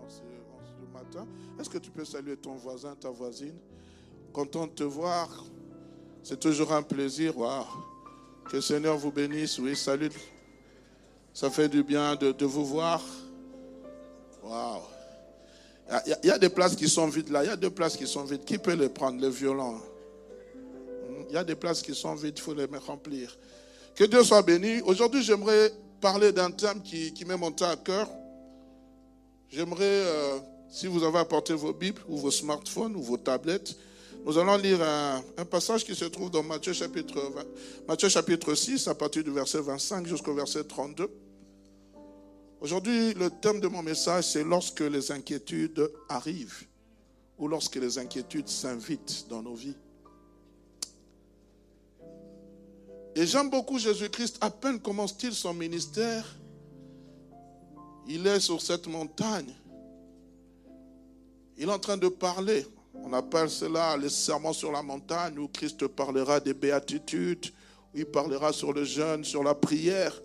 Ce matin, est-ce que tu peux saluer ton voisin, ta voisine? Content de te voir. C'est toujours un plaisir. Wow. Que le Seigneur vous bénisse. Oui, salut. Ça fait du bien de vous voir. Wow. Il y a des places qui sont vides là. Il y a 2 places qui sont vides. Qui peut les prendre, les violents? Il y a des places qui sont vides. Il faut les remplir. Que Dieu soit béni. Aujourd'hui, j'aimerais parler d'un thème qui m'est monté à cœur. J'aimerais, si vous avez apporté vos Bibles ou vos smartphones ou vos tablettes, nous allons lire un passage qui se trouve dans Matthieu chapitre 6, à partir du verset 25 jusqu'au verset 32. Aujourd'hui, le thème de mon message, c'est lorsque les inquiétudes arrivent ou lorsque les inquiétudes s'invitent dans nos vies. Et j'aime beaucoup Jésus-Christ. À peine commence-t-il son ministère, il est sur cette montagne. Il est en train de parler. On appelle cela les sermons sur la montagne, où Christ parlera des béatitudes, où il parlera sur le jeûne, sur la prière.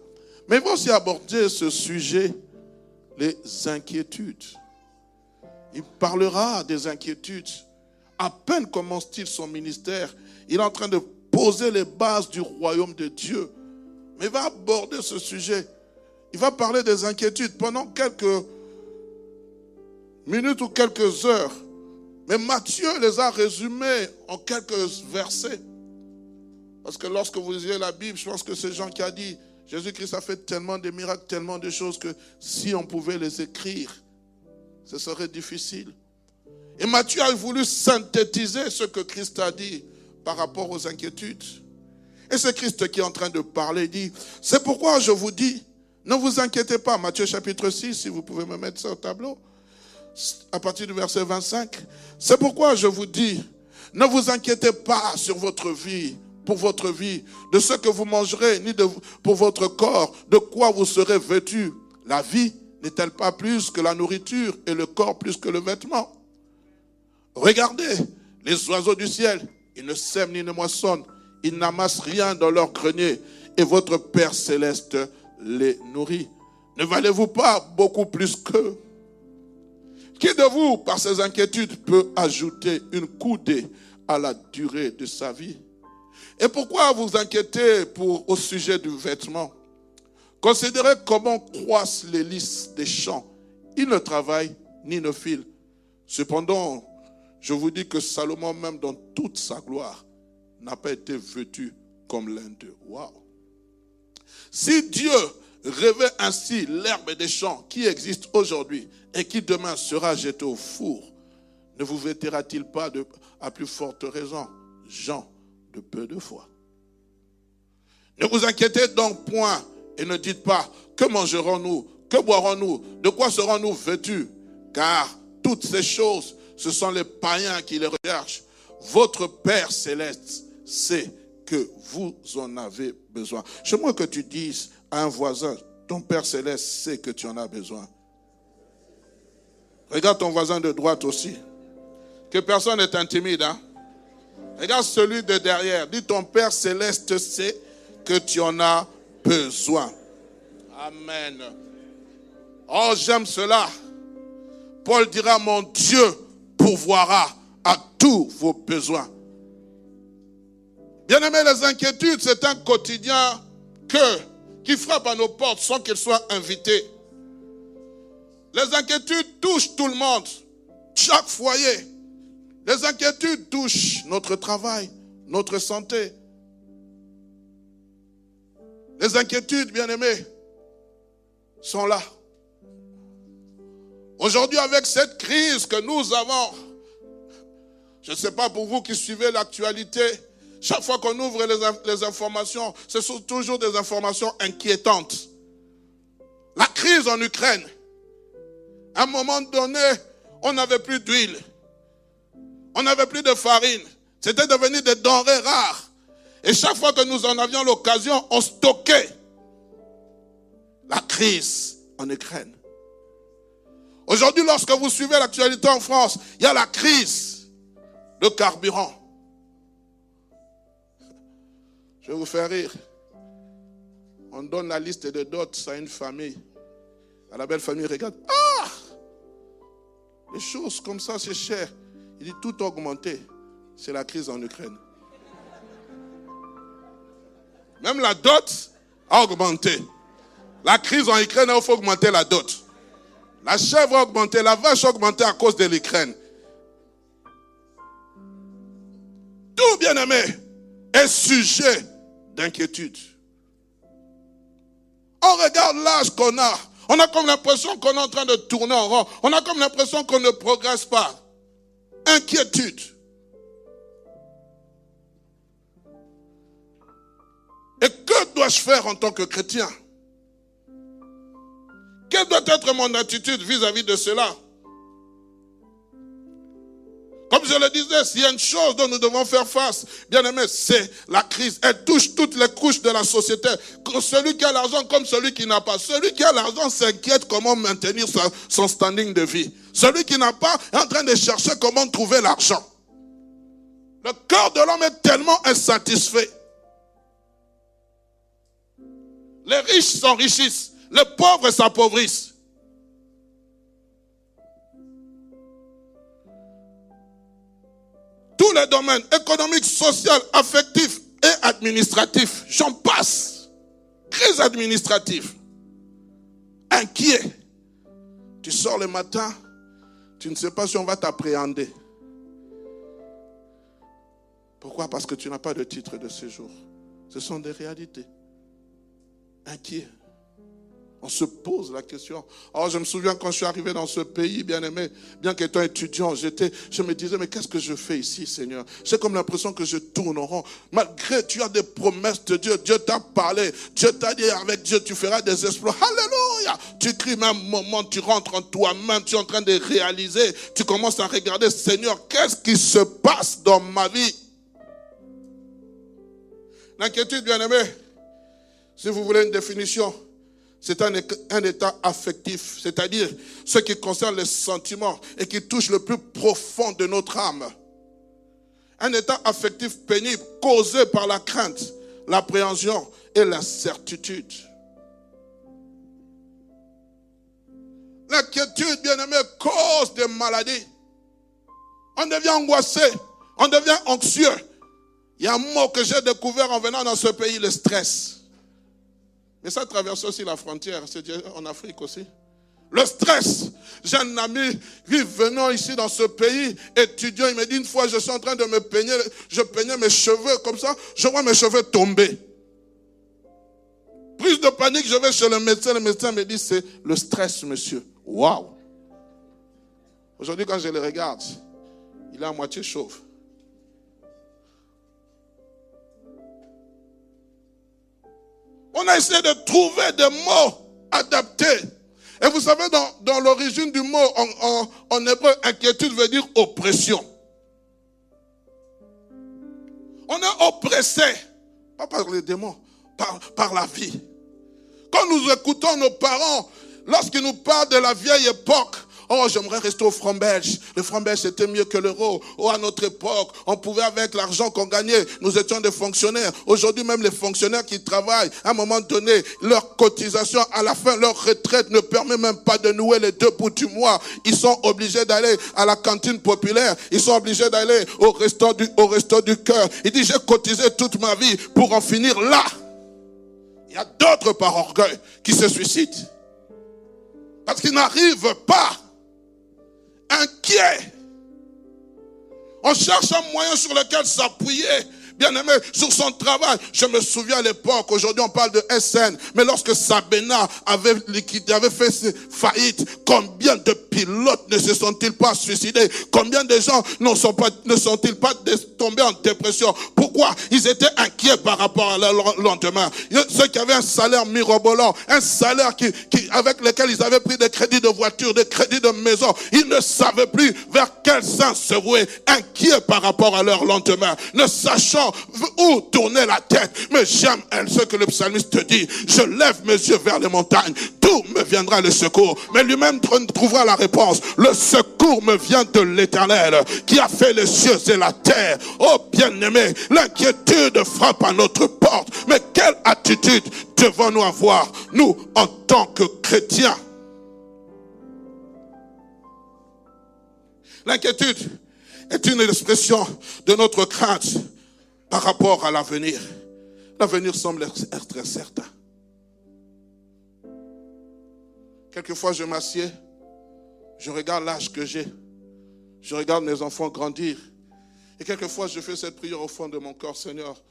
Mais il va aussi aborder ce sujet, les inquiétudes. Il parlera des inquiétudes. À peine commence-t-il son ministère, il est en train de poser les bases du royaume de Dieu. Mais il va aborder ce sujet. Il va parler des inquiétudes pendant quelques minutes ou quelques heures. Mais Matthieu les a résumés en quelques versets. Parce que lorsque vous lisez la Bible, je pense que c'est Jean qui a dit, Jésus-Christ a fait tellement de miracles, tellement de choses que si on pouvait les écrire, ce serait difficile. Et Matthieu a voulu synthétiser ce que Christ a dit par rapport aux inquiétudes. Et c'est Christ qui est en train de parler. Il dit, c'est pourquoi je vous dis, ne vous inquiétez pas. Matthieu chapitre 6, si vous pouvez me mettre ça au tableau. À partir du verset 25. C'est pourquoi je vous dis, ne vous inquiétez pas sur votre vie, pour votre vie, de ce que vous mangerez, ni pour votre corps, de quoi vous serez vêtus. La vie n'est-elle pas plus que la nourriture et le corps plus que le vêtement? Regardez les oiseaux du ciel, ils ne sèment ni ne moissonnent, ils n'amassent rien dans leur grenier, et votre Père céleste les nourrit. Ne valez-vous pas beaucoup plus qu'eux? Qui de vous, par ses inquiétudes, peut ajouter une coudée à la durée de sa vie? Et pourquoi vous inquiétez au sujet du vêtement? Considérez comment croissent les lys des champs. Ils ne travaillent ni ne filent. Cependant, je vous dis que Salomon, même dans toute sa gloire, n'a pas été vêtu comme l'un d'eux. Waouh! Si Dieu revêt ainsi l'herbe des champs qui existe aujourd'hui et qui demain sera jetée au four, ne vous vêtira-t-il pas à plus forte raison, gens de peu de foi? Ne vous inquiétez donc point et ne dites pas, que mangerons-nous, que boirons-nous, de quoi serons-nous vêtus? Car toutes ces choses, ce sont les païens qui les recherchent. Votre Père céleste sait que vous en avez besoin. J'aimerais que tu dises à un voisin, ton Père céleste sait que tu en as besoin. Regarde ton voisin de droite aussi. Que personne n'est intimide. Hein? Regarde celui de derrière. Dis, ton Père céleste sait que tu en as besoin. Amen. Oh, j'aime cela. Paul dira, mon Dieu pourvoira à tous vos besoins. Bien-aimés, les inquiétudes, c'est un quotidien qui frappe à nos portes sans qu'elles soient invitées. Les inquiétudes touchent tout le monde, chaque foyer. Les inquiétudes touchent notre travail, notre santé. Les inquiétudes, bien-aimés, sont là. Aujourd'hui, avec cette crise que nous avons, je ne sais pas pour vous qui suivez l'actualité, chaque fois qu'on ouvre les informations, ce sont toujours des informations inquiétantes. La crise en Ukraine. À un moment donné, on n'avait plus d'huile. On n'avait plus de farine. C'était devenu des denrées rares. Et chaque fois que nous en avions l'occasion, on stockait. La crise en Ukraine. Aujourd'hui, lorsque vous suivez l'actualité en France, il y a la crise de carburant. Je vais vous faire rire. On donne la liste de dots à une famille. À la belle famille, regarde. Ah! Les choses comme ça, c'est cher. Il dit tout a augmenté. C'est la crise en Ukraine. Même la dot a augmenté. La crise en Ukraine, il faut augmenter la dot. La chèvre a augmenté, la vache a augmenté à cause de l'Ukraine. Tout, bien-aimé, est sujet d'inquiétude. On regarde l'âge qu'on a. On a comme l'impression qu'on est en train de tourner en rond. On a comme l'impression qu'on ne progresse pas. Inquiétude. Et que dois-je faire en tant que chrétien? Quelle doit être mon attitude vis-à-vis de cela? Comme je le disais, s'il y a une chose dont nous devons faire face, bien aimé, c'est la crise. Elle touche toutes les couches de la société. Celui qui a l'argent comme celui qui n'a pas. Celui qui a l'argent s'inquiète comment maintenir son standing de vie. Celui qui n'a pas est en train de chercher comment trouver l'argent. Le cœur de l'homme est tellement insatisfait. Les riches s'enrichissent. Les pauvres s'appauvrissent. Tous les domaines économiques, sociaux, affectifs et administratifs, j'en passe. Crise administrative. Inquiet. Tu sors le matin, tu ne sais pas si on va t'appréhender. Pourquoi? Parce que tu n'as pas de titre de séjour. Ce sont des réalités. Inquiet. On se pose la question. Oh, je me souviens quand je suis arrivé dans ce pays, bien aimé, bien qu'étant étudiant, je me disais, mais qu'est-ce que je fais ici, Seigneur? J'ai comme l'impression que je tourne en rond. Malgré, tu as des promesses de Dieu. Dieu t'a parlé. Dieu t'a dit, avec Dieu, tu feras des exploits. Alléluia! Tu cries, même un moment, tu rentres en toi-même, tu es en train de réaliser. Tu commences à regarder, Seigneur, qu'est-ce qui se passe dans ma vie? L'inquiétude, bien aimé, si vous voulez une définition, c'est un état affectif, c'est-à-dire ce qui concerne les sentiments et qui touche le plus profond de notre âme. Un état affectif pénible causé par la crainte, l'appréhension et l'incertitude. L'inquiétude, bien aimé, cause des maladies. On devient angoissé, on devient anxieux. Il y a un mot que j'ai découvert en venant dans ce pays, le stress. Mais ça traverse aussi la frontière, c'est en Afrique aussi. Le stress. J'ai un ami qui venant ici dans ce pays, étudiant, il me dit une fois, je suis en train de me peigner, je peignais mes cheveux comme ça, je vois mes cheveux tomber. Prise de panique, je vais chez le médecin me dit, c'est le stress, monsieur. Waouh! Aujourd'hui, quand je le regarde, il est à moitié chauve. On a essayé de trouver des mots adaptés. Et vous savez, dans l'origine du mot, en hébreu, inquiétude veut dire oppression. On est oppressé, pas par les démons, par la vie. Quand nous écoutons nos parents, lorsqu'ils nous parlent de la vieille époque, oh, j'aimerais rester au franc belge. Le franc belge, c'était mieux que l'euro. Oh, à notre époque, on pouvait, avec l'argent qu'on gagnait, nous étions des fonctionnaires. Aujourd'hui, même les fonctionnaires qui travaillent, à un moment donné, leur cotisation, à la fin, leur retraite ne permet même pas de nouer les 2 bouts du mois. Ils sont obligés d'aller à la cantine populaire. Ils sont obligés d'aller au resto du cœur. Il dit, j'ai cotisé toute ma vie pour en finir là. Il y a d'autres par orgueil qui se suicident. Parce qu'ils n'arrivent pas. Inquiet. On cherche un moyen sur lequel s'appuyer. Bien-aimé, sur son travail. Je me souviens à l'époque, aujourd'hui on parle de SN, mais lorsque Sabena avait fait faillite, combien de pilotes ne se sont-ils pas suicidés? Combien de gens ne sont-ils pas tombés en dépression? Pourquoi? Ils étaient inquiets par rapport à leur lendemain. Ceux qui avaient un salaire mirobolant, un salaire avec lequel ils avaient pris des crédits de voiture, des crédits de maison, ils ne savaient plus vers quel sens se vouer, inquiets par rapport à leur lendemain, ne sachant où tourner la tête. Mais j'aime ce que le psalmiste dit, je lève mes yeux vers les montagnes, d'où me viendra le secours? Mais lui-même trouvera la réponse. Le secours me vient de l'Éternel, qui a fait les cieux et la terre. Oh bien-aimé, l'inquiétude frappe à notre porte. Mais quelle attitude devons-nous avoir, nous, en tant que chrétiens? L'inquiétude est une expression de notre crainte par rapport à l'avenir. L'avenir semble être certain. Quelquefois, je m'assieds, je regarde l'âge que j'ai, je regarde mes enfants grandir. Et quelquefois, je fais cette prière au fond de mon corps. Seigneur,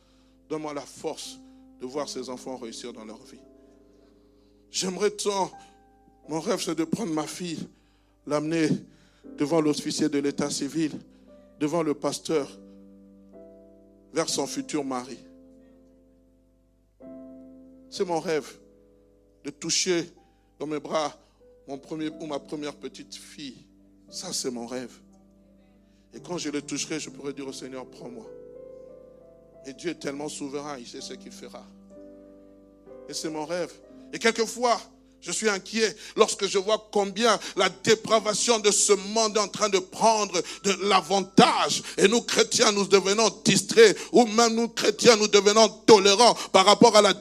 donne-moi la force de voir ces enfants réussir dans leur vie. J'aimerais tant, mon rêve c'est de prendre ma fille, l'amener devant l'officier de l'état civil, devant le pasteur, vers son futur mari. C'est mon rêve de toucher dans mes bras ma première petite fille. Ça, c'est mon rêve. Et quand je le toucherai, je pourrai dire au Seigneur, prends-moi. Et Dieu est tellement souverain, il sait ce qu'il fera. Et c'est mon rêve. Et quelquefois, je suis inquiet lorsque je vois combien la dépravation de ce monde est en train de prendre de l'avantage. Et nous, chrétiens, nous devenons distraits. Ou même nous, chrétiens, nous devenons tolérants par rapport à la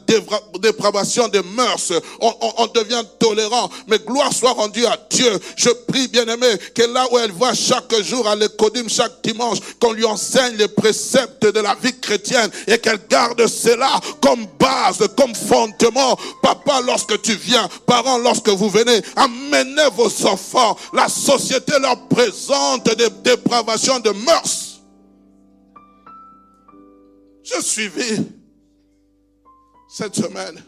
dépravation des mœurs. On devient tolérant. Mais gloire soit rendue à Dieu. Je prie, bien-aimé, que là où elle va chaque jour à l'écodim, chaque dimanche, qu'on lui enseigne les préceptes de la vie chrétienne et qu'elle garde cela comme base, comme fondement. Papa, lorsque tu viens, parents, lorsque vous venez, amenez vos enfants. La société leur présente des dépravations de mœurs. Je suivis cette semaine,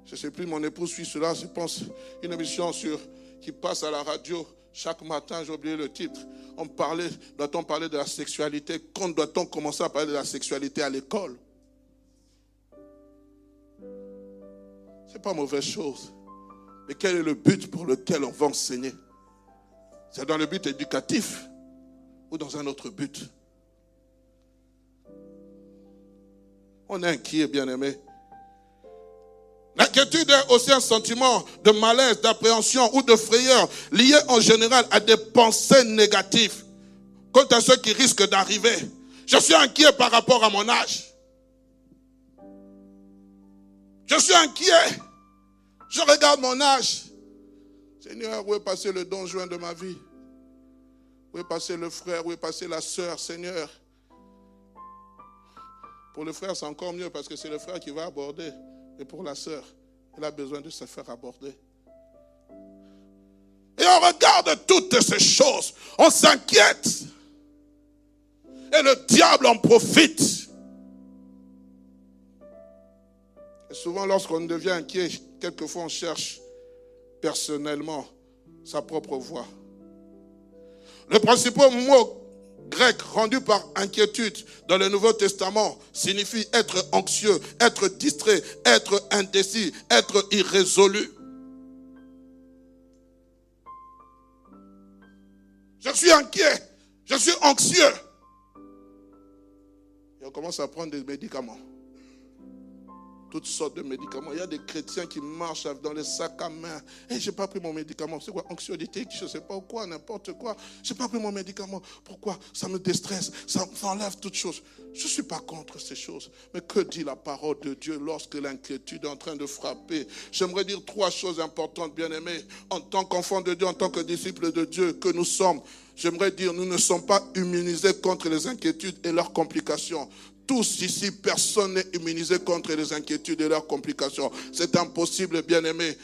je ne sais plus, mon épouse suit cela, je pense, une émission qui passe à la radio chaque matin, j'ai oublié le titre. Doit-on parler de la sexualité? Quand doit-on commencer à parler de la sexualité à l'école? Ce n'est pas mauvaise chose. Mais quel est le but pour lequel on va enseigner? C'est dans le but éducatif ou dans un autre but? On est inquiet, bien-aimé. L'inquiétude est aussi un sentiment de malaise, d'appréhension ou de frayeur lié en général à des pensées négatives quant à ce qui risque d'arriver. Je suis inquiet par rapport à mon âge. Je suis inquiet. Je regarde mon âge. Seigneur, où est passé le don juin de ma vie? Où est passé le frère? Où est passé la sœur, Seigneur? Pour le frère, c'est encore mieux parce que c'est le frère qui va aborder. Et pour la sœur, elle a besoin de se faire aborder. Et on regarde toutes ces choses. On s'inquiète. Et le diable en profite. Et souvent, lorsqu'on devient inquiet, quelquefois on cherche personnellement sa propre voie. Le principal mot grec rendu par inquiétude dans le Nouveau Testament signifie être anxieux, être distrait, être indécis, être irrésolu. Je suis inquiet, je suis anxieux. Et on commence à prendre des médicaments. Toutes sortes de médicaments. Il y a des chrétiens qui marchent dans les sacs à main. Et je n'ai pas pris mon médicament. C'est quoi? Anxiolytique, je ne sais pas quoi, n'importe quoi. Je n'ai pas pris mon médicament. Pourquoi? Ça me déstresse. Ça m'enlève toutes choses. Je ne suis pas contre ces choses. Mais que dit la parole de Dieu lorsque l'inquiétude est en train de frapper? J'aimerais dire 3 choses importantes, bien-aimés. En tant qu'enfants de Dieu, en tant que disciples de Dieu que nous sommes, j'aimerais dire, nous ne sommes pas immunisés contre les inquiétudes et leurs complications. Tous ici, personne n'est immunisé contre les inquiétudes et leurs complications. C'est impossible, bien-aimé.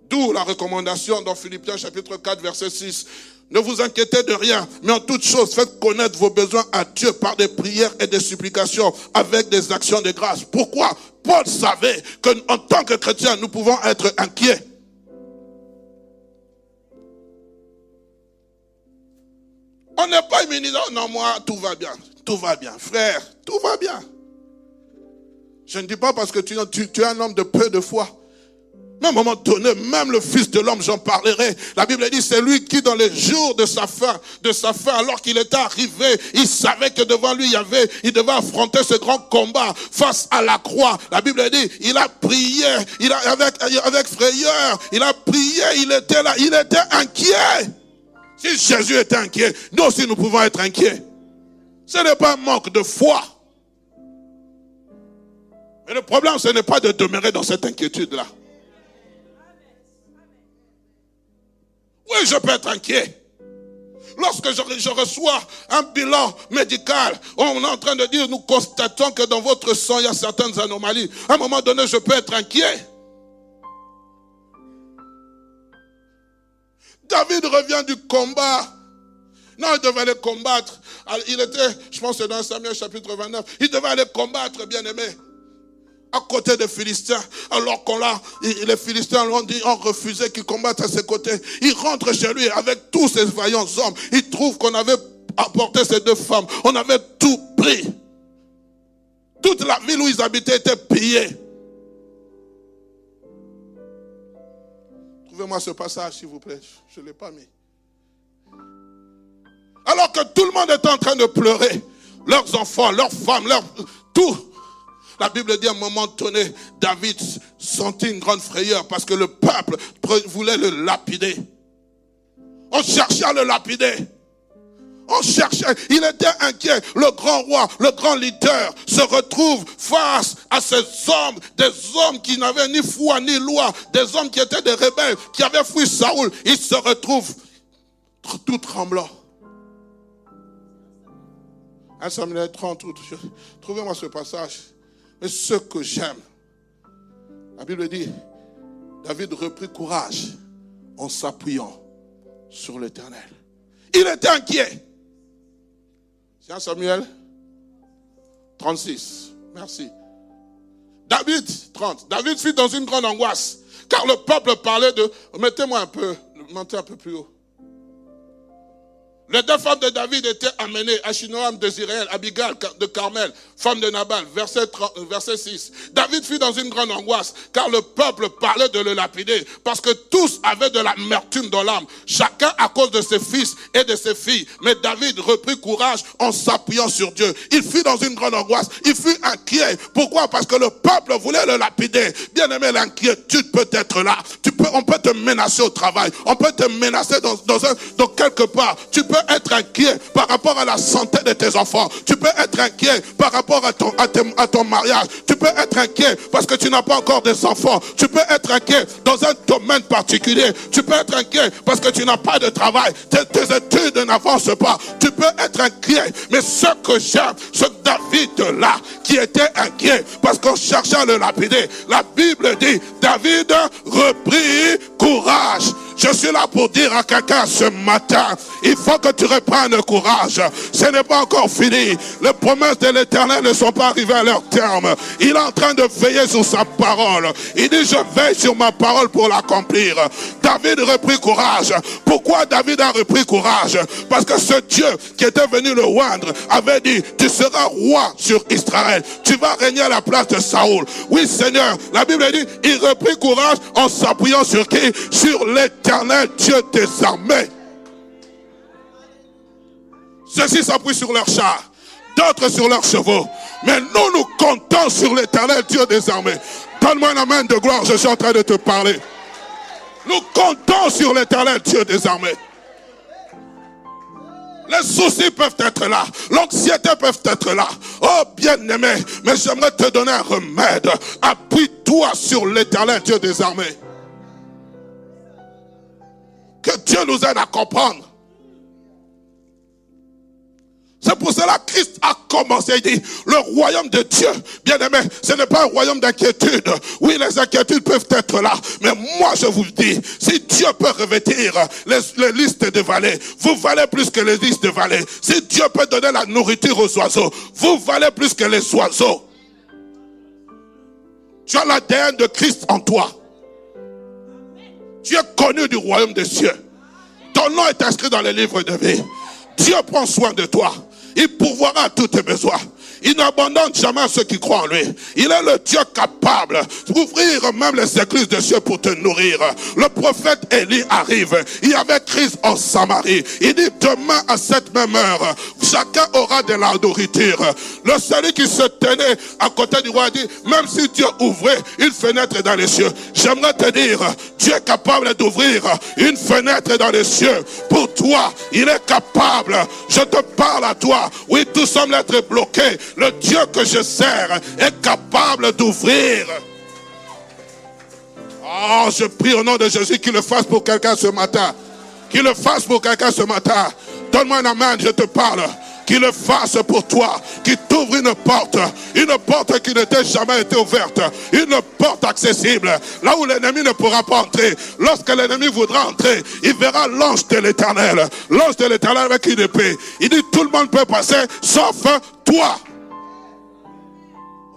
D'où la recommandation dans Philippiens chapitre 4, verset 6. Ne vous inquiétez de rien, mais en toute chose, faites connaître vos besoins à Dieu par des prières et des supplications avec des actions de grâce. Pourquoi? Paul savait qu'en tant que chrétiens, nous pouvons être inquiets. On n'est pas immunisé. Non, moi, tout va bien. Tout va bien. Frère, tout va bien. Je ne dis pas parce que tu es un homme de peu de foi. Mais à un moment donné, même le Fils de l'homme, j'en parlerai. La Bible dit, c'est lui qui, dans les jours de sa fin, alors qu'il était arrivé, il savait que devant lui, il devait affronter ce grand combat face à la croix. La Bible dit, il a prié, avec frayeur, il a prié, il était là, il était inquiet. Si Jésus était inquiet, nous aussi nous pouvons être inquiets. Ce n'est pas un manque de foi. Mais le problème, ce n'est pas de demeurer dans cette inquiétude-là. Oui, je peux être inquiet. Lorsque je reçois un bilan médical, on est en train de dire, nous constatons que dans votre sang, il y a certaines anomalies. À un moment donné, je peux être inquiet. David revient du combat. Non, il devait aller combattre. Il était, je pense que c'est dans Samuel chapitre 29, il devait aller combattre, bien aimé, à côté des Philistins, alors les Philistins ont refusé qu'il combatte à ses côtés. Il rentre chez lui avec tous ses vaillants hommes. Il trouve qu'on avait apporté ces deux femmes. On avait tout pris. Toute la ville où ils habitaient était pillée. Trouvez-moi ce passage, s'il vous plaît. Je ne l'ai pas mis. Alors que tout le monde était en train de pleurer. Leurs enfants, leurs femmes, tout. La Bible dit à un moment donné, David sentit une grande frayeur parce que le peuple voulait le lapider. On cherchait à le lapider. On cherchait, il était inquiet. Le grand roi, le grand leader se retrouve face à ces hommes, des hommes qui n'avaient ni foi ni loi, des hommes qui étaient des rebelles, qui avaient fui Saoul. Il se retrouve tout tremblant. 1 Samuel 30, trouvez-moi ce passage. Mais ce que j'aime, la Bible dit, David reprit courage en s'appuyant sur l'Éternel. Il était inquiet. C'est 1 Samuel 36. Merci. David, 30. David fut dans une grande angoisse, car le peuple parlait de... Mettez-moi un peu, montez un peu plus haut. Les deux femmes de David étaient amenées, Achinoam de Zéréel, Abigail de Carmel, femme de Nabal, verset 6. David fut dans une grande angoisse, car le peuple parlait de le lapider, parce que tous avaient de l'amertume dans l'âme, chacun à cause de ses fils et de ses filles. Mais David reprit courage en s'appuyant sur Dieu. Il fut dans une grande angoisse, il fut inquiet. Pourquoi? Parce que le peuple voulait le lapider. Bien aimé, l'inquiétude peut être là. On peut te menacer au travail, on peut te menacer dans quelque part. Tu peux être inquiet par rapport à la santé de tes enfants. Tu peux être inquiet par rapport à ton mariage. Tu peux être inquiet parce que tu n'as pas encore des enfants. Tu peux être inquiet dans un domaine particulier. Tu peux être inquiet parce que tu n'as pas de travail. Tes études n'avancent pas. Tu peux être inquiet. Mais ce que j'aime, ce David-là qui était inquiet parce qu'on cherchait à le lapider. La Bible dit, David reprit courage. Je suis là pour dire à quelqu'un ce matin, il faut que tu reprennes courage. Ce n'est pas encore fini. Les promesses de l'Éternel ne sont pas arrivées à leur terme. Il est en train de veiller sur sa parole. Il dit, je veille sur ma parole pour l'accomplir. David reprit courage. Pourquoi David a repris courage? Parce que ce Dieu qui était venu le oindre avait dit, tu seras roi sur Israël. Tu vas régner à la place de Saoul. Oui, Seigneur. La Bible dit, il reprit courage en s'appuyant sur qui? Sur l'Éternel, Dieu des armées. Ceux-ci s'appuient sur leurs chars, d'autres sur leurs chevaux. Mais nous comptons sur l'Éternel, Dieu des armées. Donne-moi une main de gloire, je suis en train de te parler. Nous comptons sur l'Éternel, Dieu des armées. Les soucis peuvent être là. L'anxiété peut être là. Oh bien-aimé, mais j'aimerais te donner un remède. Appuie-toi sur l'Éternel, Dieu des armées. Que Dieu nous aide à comprendre. C'est pour cela que Christ a commencé. Il dit, le royaume de Dieu, bien aimé, ce n'est pas un royaume d'inquiétude. Oui, les inquiétudes peuvent être là. Mais moi, je vous dis, si Dieu peut revêtir les listes de vallées, vous valez plus que les listes de vallées. Si Dieu peut donner la nourriture aux oiseaux, vous valez plus que les oiseaux. Tu as l'ADN de Christ en toi. Tu es connu du royaume des cieux. Ton nom est inscrit dans les livres de vie. Dieu prend soin de toi. Il pourvoira à tous tes besoins. Il n'abandonne jamais ceux qui croient en lui. Il est le Dieu capable d'ouvrir même les écluses des cieux pour te nourrir. Le prophète Élie arrive. Il y avait crise en Samarie. Il dit demain à cette même heure, chacun aura de la nourriture. Le celui qui se tenait à côté du roi dit, même si Dieu ouvrait une fenêtre dans les cieux, j'aimerais te dire, Dieu est capable d'ouvrir une fenêtre dans les cieux. Pour toi, il est capable. Je te parle à toi. Oui, tout semble être bloqué. Le Dieu que je sers est capable d'ouvrir. Oh, je prie au nom de Jésus qu'il le fasse pour quelqu'un ce matin. Qu'il le fasse pour quelqu'un ce matin. Donne-moi un amen, je te parle. Qu'il le fasse pour toi, qu'il t'ouvre une porte qui n'était jamais été ouverte, une porte accessible, là où l'ennemi ne pourra pas entrer. Lorsque l'ennemi voudra entrer, il verra l'ange de l'Éternel avec une épée. Il dit tout le monde peut passer, sauf toi.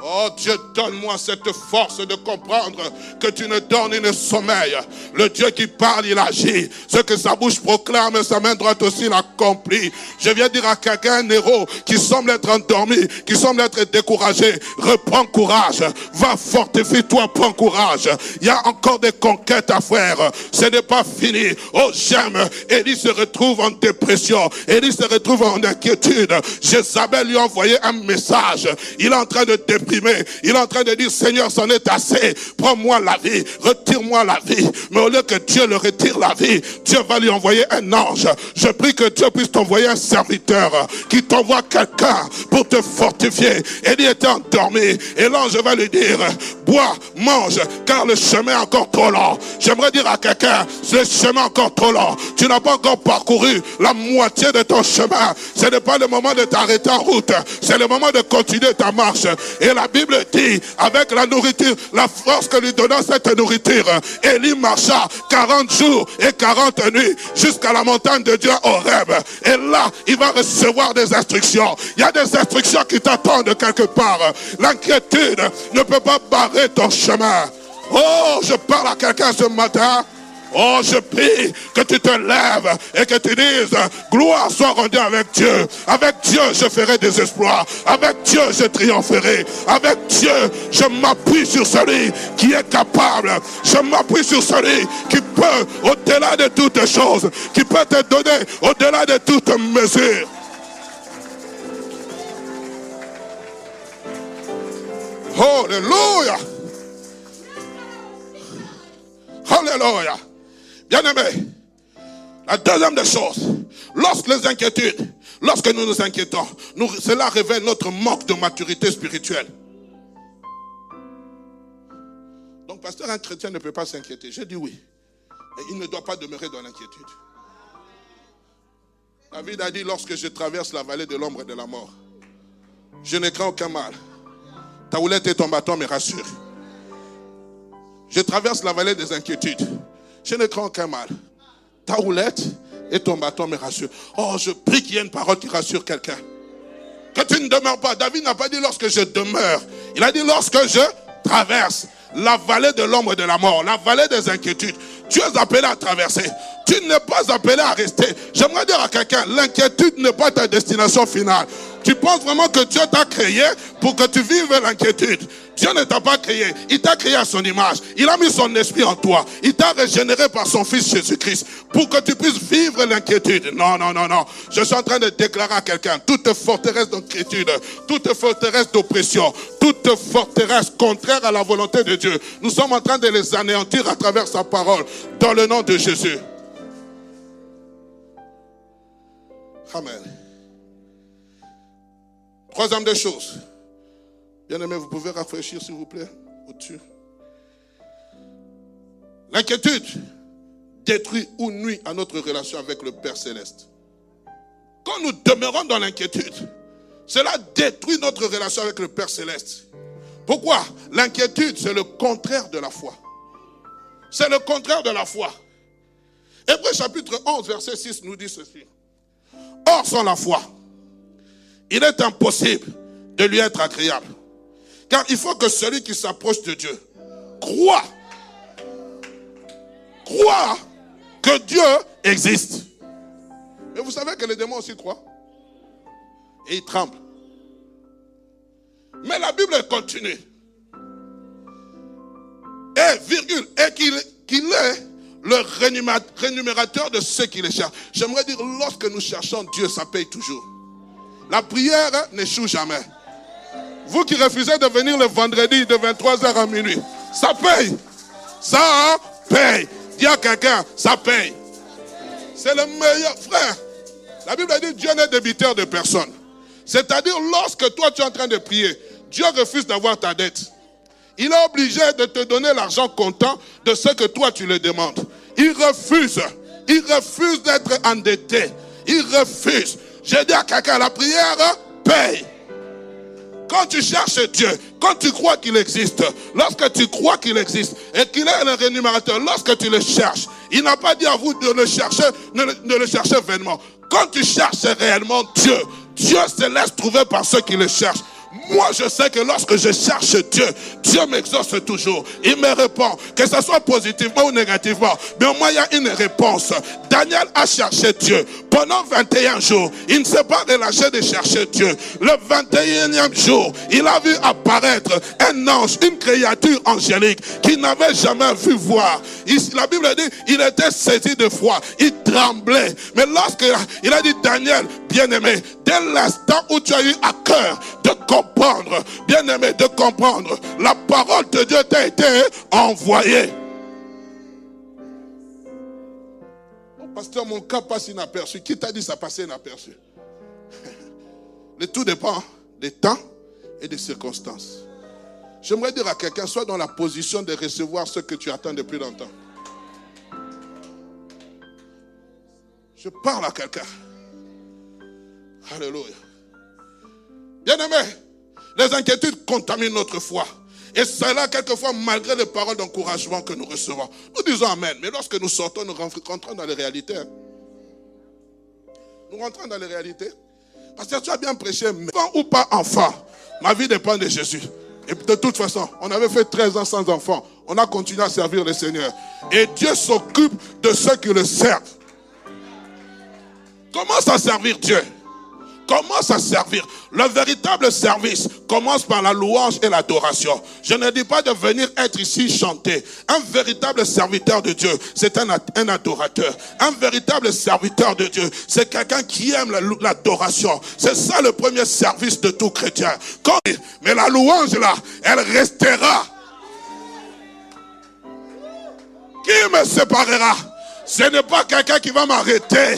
Oh Dieu, donne-moi cette force de comprendre que tu ne donnes une sommeil. Le Dieu qui parle, il agit. Ce que sa bouche proclame, sa main droite aussi l'accomplit. Je viens dire à quelqu'un, un héros qui semble être endormi, qui semble être découragé, reprends courage. Va, fortifie-toi, prends courage. Il y a encore des conquêtes à faire. Ce n'est pas fini. Oh, j'aime. Élie se retrouve en dépression. Élie se retrouve en inquiétude. Jézabel lui a envoyé un message. Il est en train de déprimer. Il est en train de dire, Seigneur, c'en est assez. Prends-moi la vie. Retire-moi la vie. Mais au lieu que Dieu le retire la vie, Dieu va lui envoyer un ange. Je prie que Dieu puisse t'envoyer un serviteur, qui t'envoie quelqu'un pour te fortifier. Élie était endormi. Et l'ange va lui dire, bois, mange, car le chemin est encore trop long. J'aimerais dire à quelqu'un, le chemin est encore trop long. Tu n'as pas encore parcouru la moitié de ton chemin. Ce n'est pas le moment de t'arrêter en route. C'est le moment de continuer ta marche. Et la Bible dit, avec la nourriture, la force que lui donna cette nourriture, Élie marcha 40 jours et 40 nuits jusqu'à la montagne de Dieu Horeb. Et là, il va recevoir des instructions. Il y a des instructions qui t'attendent quelque part. L'inquiétude ne peut pas barrer ton chemin. Oh, je parle à quelqu'un ce matin. Oh, je prie que tu te lèves et que tu dises, gloire soit rendue avec Dieu. Avec Dieu, je ferai des exploits. Avec Dieu, je triompherai. Avec Dieu, je m'appuie sur celui qui est capable. Je m'appuie sur celui qui peut, au-delà de toutes choses, qui peut te donner au-delà de toute mesure. Alléluia. Alléluia. Bien-aimé, la deuxième des choses, lorsque nous nous inquiétons, cela révèle notre manque de maturité spirituelle. Donc, pasteur, un chrétien ne peut pas s'inquiéter. J'ai dit oui. Mais il ne doit pas demeurer dans l'inquiétude. David a dit, lorsque je traverse la vallée de l'ombre et de la mort, je ne crains aucun mal. Ta houlette et ton bâton me rassurent. Je traverse la vallée des inquiétudes. Je ne crains aucun mal. Ta houlette et ton bâton me rassurent. Oh, je prie qu'il y ait une parole qui rassure quelqu'un. Que tu ne demeures pas. David n'a pas dit lorsque je demeure. Il a dit lorsque je traverse la vallée de l'ombre et de la mort, la vallée des inquiétudes. Tu es appelé à traverser. Tu n'es pas appelé à rester. J'aimerais dire à quelqu'un, l'inquiétude n'est pas ta destination finale. Tu penses vraiment que Dieu t'a créé pour que tu vives l'inquiétude. Dieu ne t'a pas créé. Il t'a créé à son image. Il a mis son esprit en toi. Il t'a régénéré par son Fils Jésus-Christ pour que tu puisses vivre l'inquiétude. Non, non, non, non. Je suis en train de déclarer à quelqu'un, toute forteresse d'inquiétude, toute forteresse d'oppression, toute forteresse contraire à la volonté de Dieu, nous sommes en train de les anéantir à travers sa parole, dans le nom de Jésus. Amen. Troisième des choses. Bien-aimé, vous pouvez rafraîchir s'il vous plaît, au-dessus. L'inquiétude détruit ou nuit à notre relation avec le Père Céleste. Quand nous demeurons dans l'inquiétude, cela détruit notre relation avec le Père Céleste. Pourquoi? L'inquiétude, c'est le contraire de la foi. C'est le contraire de la foi. Hébreux chapitre 11, verset 6 nous dit ceci. Or, sans la foi, il est impossible de lui être agréable. Car il faut que celui qui s'approche de Dieu croit que Dieu existe. Mais vous savez que les démons aussi croient. Et ils tremblent. Mais la Bible continue. Et qu'il est le rémunérateur de ceux qui les cherchent. J'aimerais dire, lorsque nous cherchons Dieu, ça paye toujours. La prière n'échoue jamais. Vous qui refusez de venir le vendredi de 23h à minuit, ça paye. Ça paye. Dis à quelqu'un, ça paye. C'est le meilleur. Frère, la Bible dit Dieu n'est débiteur de personne. C'est-à-dire, lorsque toi tu es en train de prier, Dieu refuse d'avoir ta dette. Il est obligé de te donner l'argent comptant de ce que toi tu le demandes. Il refuse. Il refuse d'être endetté. Il refuse. J'ai dit à quelqu'un, la prière paye. Quand tu cherches Dieu, quand tu crois qu'il existe, lorsque tu crois qu'il existe et qu'il est le rémunérateur, lorsque tu le cherches, il n'a pas dit à vous de le chercher, de le chercher vainement. Quand tu cherches réellement Dieu, Dieu se laisse trouver par ceux qui le cherchent. Moi, je sais que lorsque je cherche Dieu, Dieu m'exauce toujours. Il me répond, que ce soit positivement ou négativement. Mais au moins, il y a une réponse. Daniel a cherché Dieu pendant 21 jours. Il ne s'est pas relâché de chercher Dieu. Le 21e jour, il a vu apparaître un ange, une créature angélique qu'il n'avait jamais vu voir. La Bible dit, il était saisi de foi. Il tremblait. Mais lorsqu'il a dit, Daniel, bien-aimé, dès l'instant où tu as eu à cœur de comprendre, bien-aimé, de comprendre, la parole de Dieu t'a été envoyée. Oh, pasteur, mon cas passe inaperçu. Qui t'a dit ça passait inaperçu? Le tout dépend des temps et des circonstances. J'aimerais dire à quelqu'un, sois dans la position de recevoir ce que tu attends depuis longtemps. Je parle à quelqu'un. Alléluia. Bien-aimé, les inquiétudes contaminent notre foi. Et cela, quelquefois, malgré les paroles d'encouragement que nous recevons. Nous disons Amen. Mais lorsque nous sortons, nous rentrons dans les réalités. Nous rentrons dans les réalités. Parce que tu as bien prêché, enfant ou pas enfant, ma vie dépend de Jésus. Et de toute façon, on avait fait 13 ans sans enfant. On a continué à servir le Seigneur. Et Dieu s'occupe de ceux qui le servent. Commence à servir Dieu. Commence à servir. Le véritable service commence par la louange et l'adoration. Je ne dis pas de venir être ici chanter. Un véritable serviteur de Dieu, c'est un adorateur. Un véritable serviteur de Dieu, c'est quelqu'un qui aime l'adoration. C'est ça le premier service de tout chrétien. Mais la louange là, elle restera. Qui me séparera? Ce n'est pas quelqu'un qui va m'arrêter.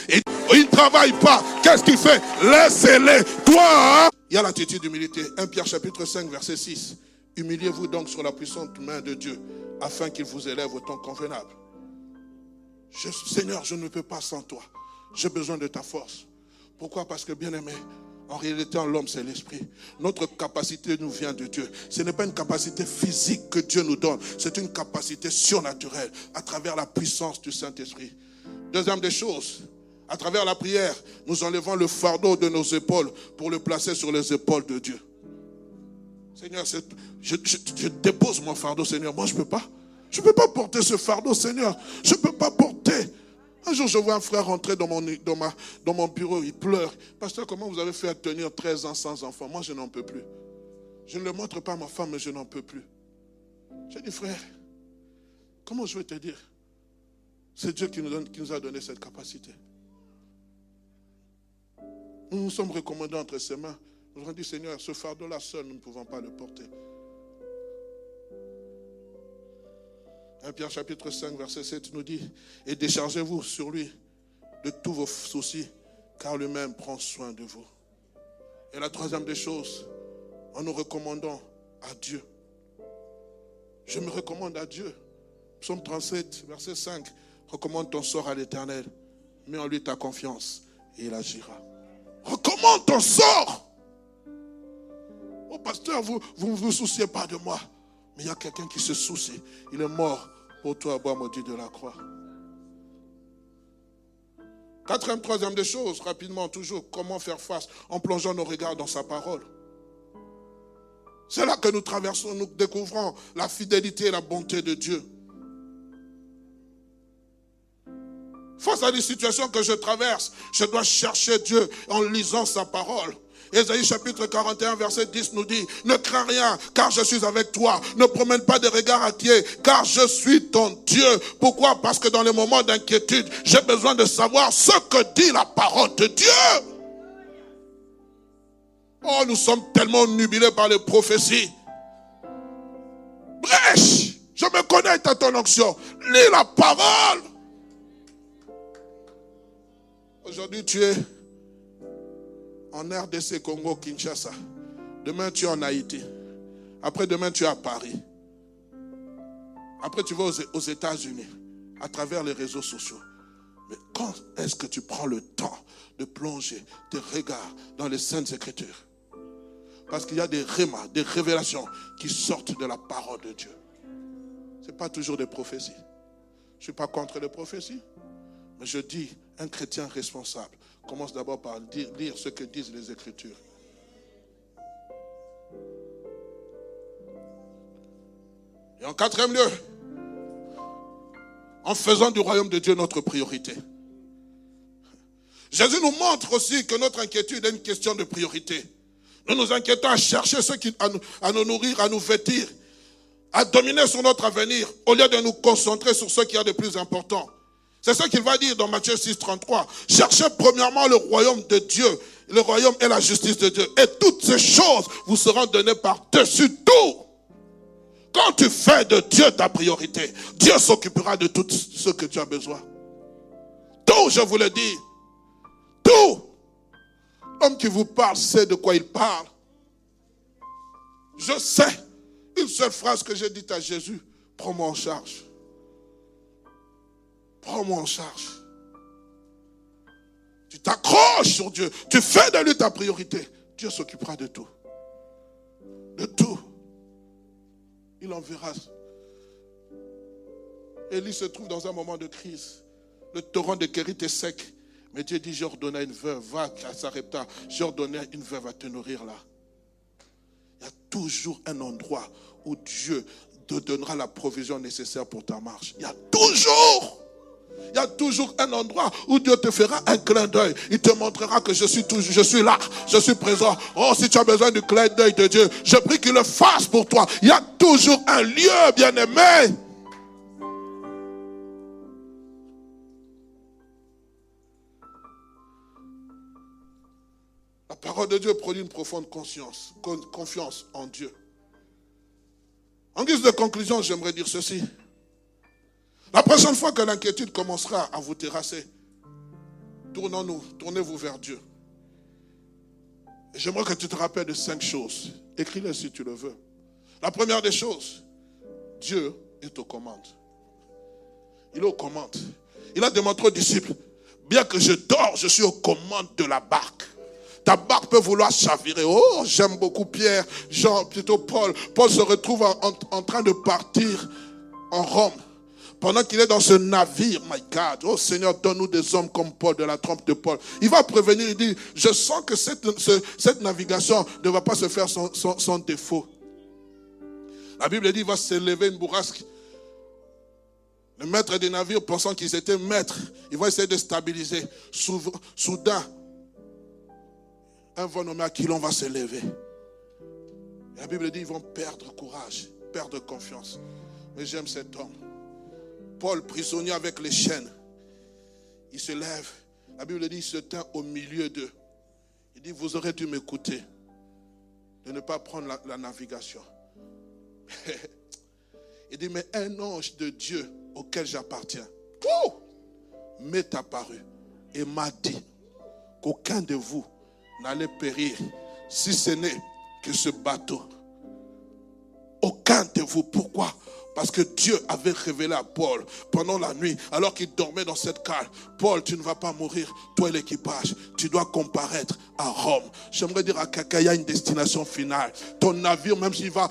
Et il ne travaille pas. Qu'est-ce qu'il fait? Laissez-les. Toi, il y a l'attitude d'humilité. 1 Pierre chapitre 5 verset 6. Humiliez-vous donc sur la puissante main de Dieu afin qu'il vous élève au temps convenable. Seigneur, je ne peux pas sans toi. J'ai besoin de ta force. Pourquoi? Parce que bien-aimé, en réalité, en l'homme, c'est l'esprit. Notre capacité nous vient de Dieu. Ce n'est pas une capacité physique que Dieu nous donne. C'est une capacité surnaturelle à travers la puissance du Saint-Esprit. Deuxième des choses, à travers la prière, nous enlevons le fardeau de nos épaules pour le placer sur les épaules de Dieu. Seigneur, je dépose mon fardeau, Seigneur. Moi, je ne peux pas. Je ne peux pas porter ce fardeau, Seigneur. Je ne peux pas porter. Un jour, je vois un frère rentrer dans mon bureau, il pleure. Pasteur, comment vous avez fait à tenir 13 ans sans enfant? Moi, je n'en peux plus. Je ne le montre pas à ma femme, mais je n'en peux plus. J'ai dit, frère, comment je vais te dire? C'est Dieu qui nous a donné cette capacité. Nous nous sommes recommandés entre ses mains. Nous avons dit, Seigneur, ce fardeau-là seul, nous ne pouvons pas le porter. 1 Pierre chapitre 5, verset 7 nous dit, et déchargez-vous sur lui de tous vos soucis, car lui-même prend soin de vous. Et la troisième des choses, en nous recommandant à Dieu. Je me recommande à Dieu. Psaume 37, verset 5. Recommande ton sort à l'Éternel. Mets en lui ta confiance et il agira. Recommande ton sort. Oh pasteur, vous ne vous souciez pas de moi. Mais il y a quelqu'un qui se soucie. Il est mort pour toi, bois maudit de la croix. Quatrième, troisième des choses, rapidement, toujours, comment faire face en plongeant nos regards dans sa parole. C'est là que nous traversons, nous découvrons la fidélité et la bonté de Dieu. Face à des situations que je traverse, je dois chercher Dieu en lisant sa parole. Ésaïe chapitre 41, verset 10 nous dit, ne crains rien, car je suis avec toi. Ne promène pas de regards inquiets, car je suis ton Dieu. Pourquoi? Parce que dans les moments d'inquiétude, j'ai besoin de savoir ce que dit la parole de Dieu. Oh, nous sommes tellement nubilés par les prophéties. Brèche, je me connecte à ton onction. Lis la parole. Aujourd'hui, tu es en RDC, Congo, Kinshasa. Demain, tu es en Haïti. Après-demain, tu es à Paris. Après, tu vas aux États-Unis, à travers les réseaux sociaux. Mais quand est-ce que tu prends le temps de plonger tes regards dans les Saintes Écritures? Parce qu'il y a des rémas, des révélations qui sortent de la parole de Dieu. Ce n'est pas toujours des prophéties. Je ne suis pas contre les prophéties. Mais je dis, un chrétien responsable commence d'abord par lire ce que disent les Écritures. Et en quatrième lieu, en faisant du royaume de Dieu notre priorité. Jésus nous montre aussi que notre inquiétude est une question de priorité. Nous nous inquiétons à chercher à nous nourrir, à nous vêtir, à dominer sur notre avenir, au lieu de nous concentrer sur ce qu'il y a de plus important. C'est ce qu'il va dire dans Matthieu 6, 33. Cherchez premièrement le royaume de Dieu, le royaume et la justice de Dieu. Et toutes ces choses vous seront données par-dessus tout. Quand tu fais de Dieu ta priorité, Dieu s'occupera de tout ce que tu as besoin. Tout, je vous le dis. Tout. L'homme qui vous parle sait de quoi il parle. Je sais. Une seule phrase que j'ai dite à Jésus. Prends-moi en charge. Prends-moi en charge. Tu t'accroches sur Dieu. Tu fais de lui ta priorité. Dieu s'occupera de tout. De tout. Il enverra. Élie se trouve dans un moment de crise. Le torrent de Kérit est sec. Mais Dieu dit, j'ai ordonné à une veuve, va à Sarepta. J'ai ordonné à une veuve à te nourrir là. Il y a toujours un endroit où Dieu te donnera la provision nécessaire pour ta marche. Il y a toujours un endroit où Dieu te fera un clin d'œil. Il te montrera que je suis là, je suis présent. Oh, si tu as besoin du clin d'œil de Dieu, je prie qu'il le fasse pour toi. Il y a toujours un lieu, bien-aimé. La parole de Dieu produit une profonde confiance en Dieu. En guise de conclusion, j'aimerais dire ceci. La prochaine fois que l'inquiétude commencera à vous terrasser, tournez-vous vers Dieu. Et j'aimerais que tu te rappelles de 5 choses. Écris-les si tu le veux. La première des choses, Dieu est aux commandes. Il est aux commandes. Il a démontré aux disciples, bien que je dors, je suis aux commandes de la barque. Ta barque peut vouloir chavirer. Oh, j'aime beaucoup Pierre, Jean, plutôt Paul. Paul se retrouve en train de partir en Rome. Pendant qu'il est dans ce navire, my God, oh Seigneur, donne-nous des hommes comme Paul, de la trempe de Paul. Il va prévenir, il dit, je sens que cette navigation ne va pas se faire sans défaut. La Bible dit, il va s'élever une bourrasque. Le maître des navires, pensant qu'ils étaient maîtres, il va essayer de stabiliser. Soudain, un vent nommé Aquilon va se lever. La Bible dit, ils vont perdre courage, perdre confiance. Mais j'aime cet homme. Paul, prisonnier avec les chaînes, il se lève. La Bible dit, il se tint au milieu d'eux. Il dit, vous aurez dû m'écouter de ne pas prendre la navigation. Il dit, mais un ange de Dieu auquel j'appartiens m'est apparu et m'a dit qu'aucun de vous n'allait périr si ce n'est que ce bateau. Aucun de vous. Pourquoi? Parce que Dieu avait révélé à Paul pendant la nuit, alors qu'il dormait dans cette cale. Paul, tu ne vas pas mourir, toi et l'équipage. Tu dois comparaître à Rome. J'aimerais dire à quelqu'un, il y a une destination finale. Ton navire, même s'il va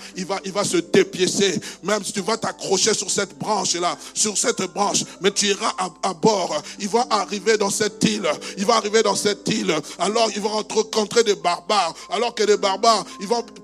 se dépiécer, même si tu vas t'accrocher sur cette branche-là, sur cette branche, mais tu iras à bord. Il va arriver dans cette île. Alors, il va rencontrer des barbares. Alors que les barbares,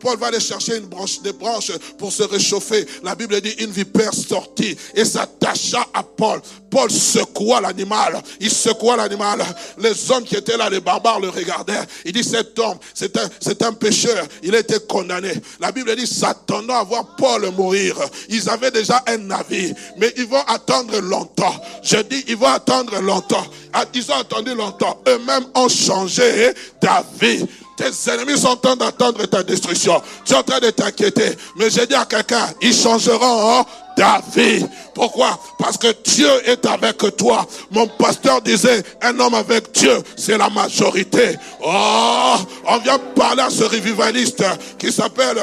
Paul va aller chercher des branches pour se réchauffer. La Bible dit, une vipère sortit et s'attacha à Paul. Paul secoua l'animal. Il secoua l'animal. Les hommes qui étaient là, les barbares, le regardaient. Il dit, cet homme, c'est un pécheur. Il a été condamné. La Bible dit, s'attendant à voir Paul mourir. Ils avaient déjà un navire. Mais ils vont attendre longtemps. Je dis, ils vont attendre longtemps. Ils ont attendu longtemps. Eux-mêmes ont changé d'avis. Tes ennemis sont en train d'attendre ta destruction. Tu es en train de t'inquiéter. Mais j'ai dit à quelqu'un, ils changeront d'avis. Pourquoi? Parce que Dieu est avec toi. Mon pasteur disait, un homme avec Dieu, c'est la majorité. Oh, on vient parler à ce revivaliste qui s'appelle,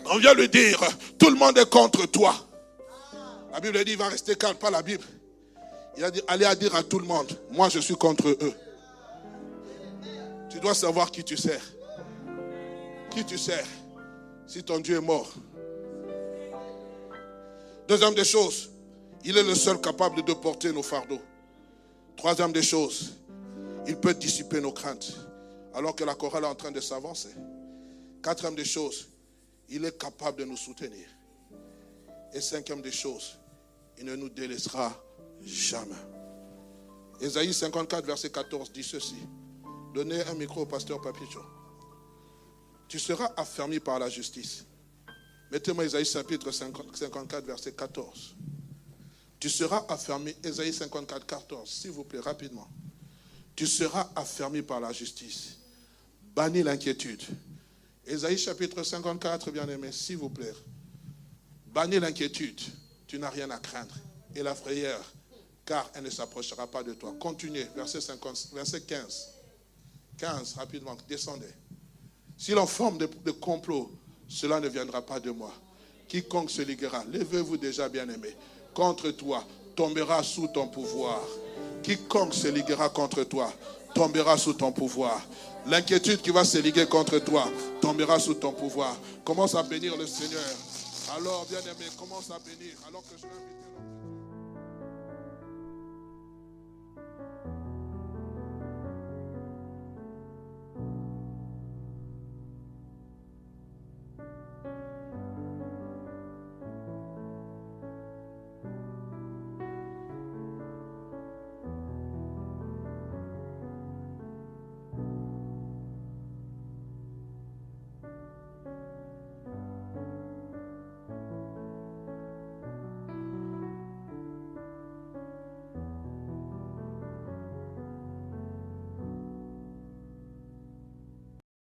on vient lui dire, tout le monde est contre toi. La Bible dit, il va rester calme, pas la Bible. Il a dit, allez à dire à tout le monde, moi je suis contre eux. Tu dois savoir qui tu sers. Qui tu sers si ton Dieu est mort. Deuxième des choses, il est le seul capable de porter nos fardeaux. Troisième des choses, il peut dissiper nos craintes alors que la chorale est en train de s'avancer. Quatrième des choses, il est capable de nous soutenir. Et cinquième des choses, il ne nous délaissera jamais. Ésaïe 54, verset 14 dit ceci. Donnez un micro au pasteur Papicho. Tu seras affermi par la justice. Mettez-moi Ésaïe chapitre 54, verset 14. Tu seras affermi, Ésaïe 54, 14, s'il vous plaît, rapidement. Tu seras affermi par la justice. Bannis l'inquiétude. Ésaïe chapitre 54, bien-aimé, s'il vous plaît. Bannis l'inquiétude. Tu n'as rien à craindre. Et la frayeur, car elle ne s'approchera pas de toi. Continuez, verset 15. 15, rapidement, descendez. Si l'on forme de complot, cela ne viendra pas de moi. Quiconque se liguera, levez-vous déjà, bien-aimés, contre toi, tombera sous ton pouvoir. Quiconque se liguera contre toi, tombera sous ton pouvoir. L'inquiétude qui va se liguer contre toi, tombera sous ton pouvoir. Commence à bénir le Seigneur. Alors, bien-aimés, commence à bénir. Alors que je vais inviter